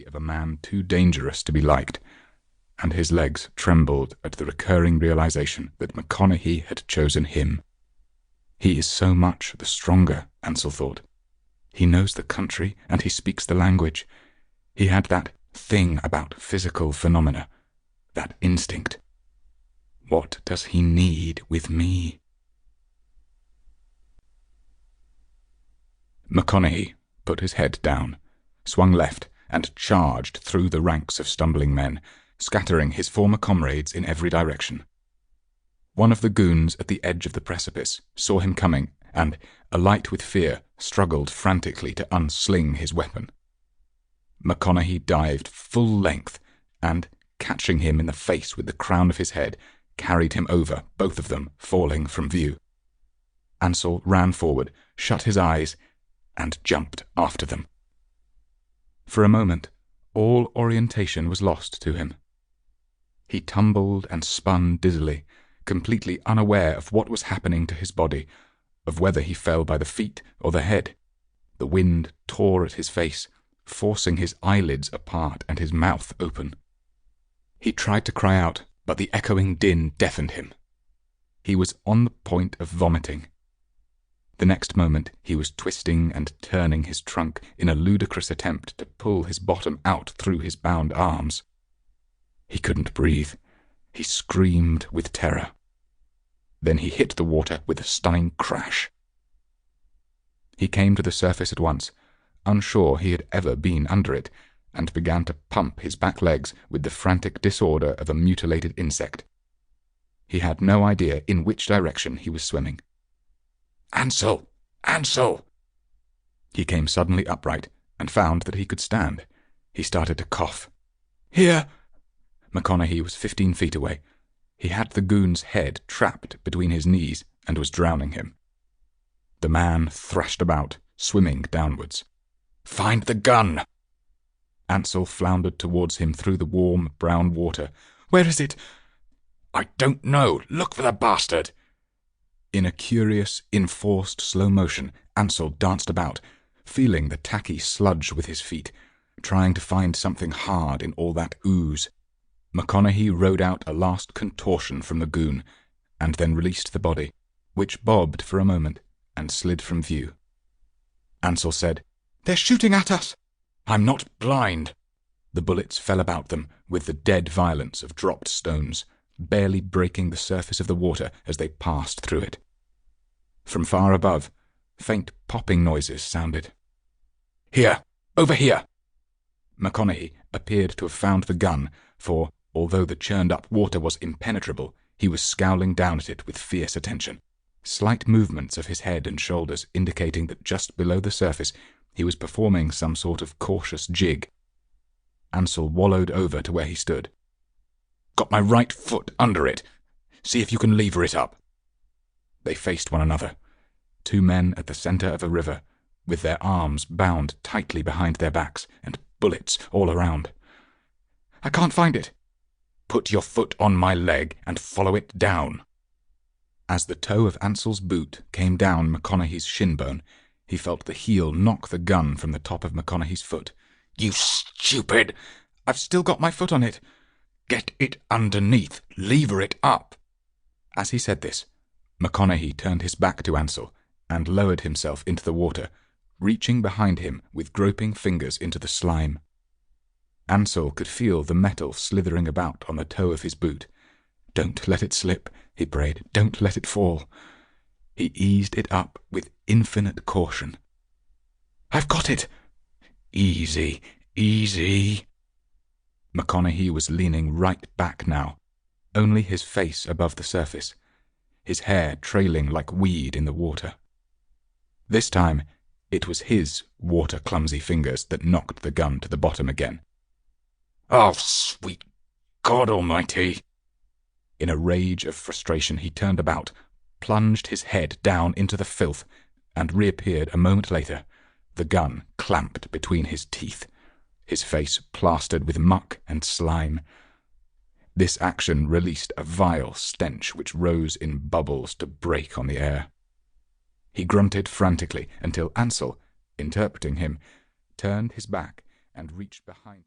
of a man too dangerous to be liked, and his legs trembled at the recurring realization that McConaughey had chosen him. He is so much the stronger, Ansel thought. He knows the country and he speaks the language. He had that thing about physical phenomena, that instinct. What does he need with me? McConaughey put his head down, swung left, and charged through the ranks of stumbling men, scattering his former comrades in every direction. One of the goons at the edge of the precipice saw him coming and, alight with fear, struggled frantically to unsling his weapon. McConaughey dived full length and, catching him in the face with the crown of his head, carried him over, both of them falling from view. Ansel ran forward, shut his eyes, and jumped after them. For a moment, all orientation was lost to him. He tumbled and spun dizzily, completely unaware of what was happening to his body, of whether he fell by the feet or the head. The wind tore at his face, forcing his eyelids apart and his mouth open. He tried to cry out, but the echoing din deafened him. He was on the point of vomiting. The next moment he was twisting and turning his trunk in a ludicrous attempt to pull his bottom out through his bound arms. He couldn't breathe. He screamed with terror. Then he hit the water with a stunning crash. He came to the surface at once, unsure he had ever been under it, and began to pump his back legs with the frantic disorder of a mutilated insect. He had no idea in which direction he was swimming. "Ansel! Ansel!" He came suddenly upright and found that he could stand. He started to cough. "Here!" McConaughey was 15 feet away. He had the goon's head trapped between his knees and was drowning him. The man thrashed about, swimming downwards. "Find the gun!" Ansel floundered towards him through the warm, brown water. "Where is it?" "I don't know. Look for the bastard!" In a curious, enforced slow motion, Ansel danced about, feeling the tacky sludge with his feet, trying to find something hard in all that ooze. McConaughey rode out a last contortion from the goon, and then released the body, which bobbed for a moment and slid from view. Ansel said, "They're shooting at us!" "I'm not blind." The bullets fell about them with the dead violence of dropped stones, barely breaking the surface of the water as they passed through it. From far above, faint popping noises sounded. "Here! Over here!" McConaughey appeared to have found the gun, for, although the churned-up water was impenetrable, he was scowling down at it with fierce attention, slight movements of his head and shoulders indicating that just below the surface he was performing some sort of cautious jig. Ansel wallowed over to where he stood. "Got my right foot under it. See if you can lever it up." They faced one another, two men at the centre of a river, with their arms bound tightly behind their backs and bullets all around. "I can't find it." "Put your foot on my leg and follow it down." As the toe of Ansel's boot came down McConaughey's shin bone, he felt the heel knock the gun from the top of McConaughey's foot. "You stupid!" "I've still got my foot on it." "Get it underneath. Lever it up." As he said this, McConaughey turned his back to Ansel and lowered himself into the water, reaching behind him with groping fingers into the slime. Ansel could feel the metal slithering about on the toe of his boot. "Don't let it slip," he prayed. "Don't let it fall." He eased it up with infinite caution. "I've got it." "Easy, easy." McConaughey was leaning right back now, only his face above the surface, his hair trailing like weed in the water. This time, it was his water-clumsy fingers that knocked the gun to the bottom again. "Oh, sweet God Almighty!" In a rage of frustration, he turned about, plunged his head down into the filth, and reappeared a moment later, the gun clamped between his teeth, his face plastered with muck and slime. This action released a vile stench which rose in bubbles to break on the air. He grunted frantically until Ansel, interpreting him, turned his back and reached behind him.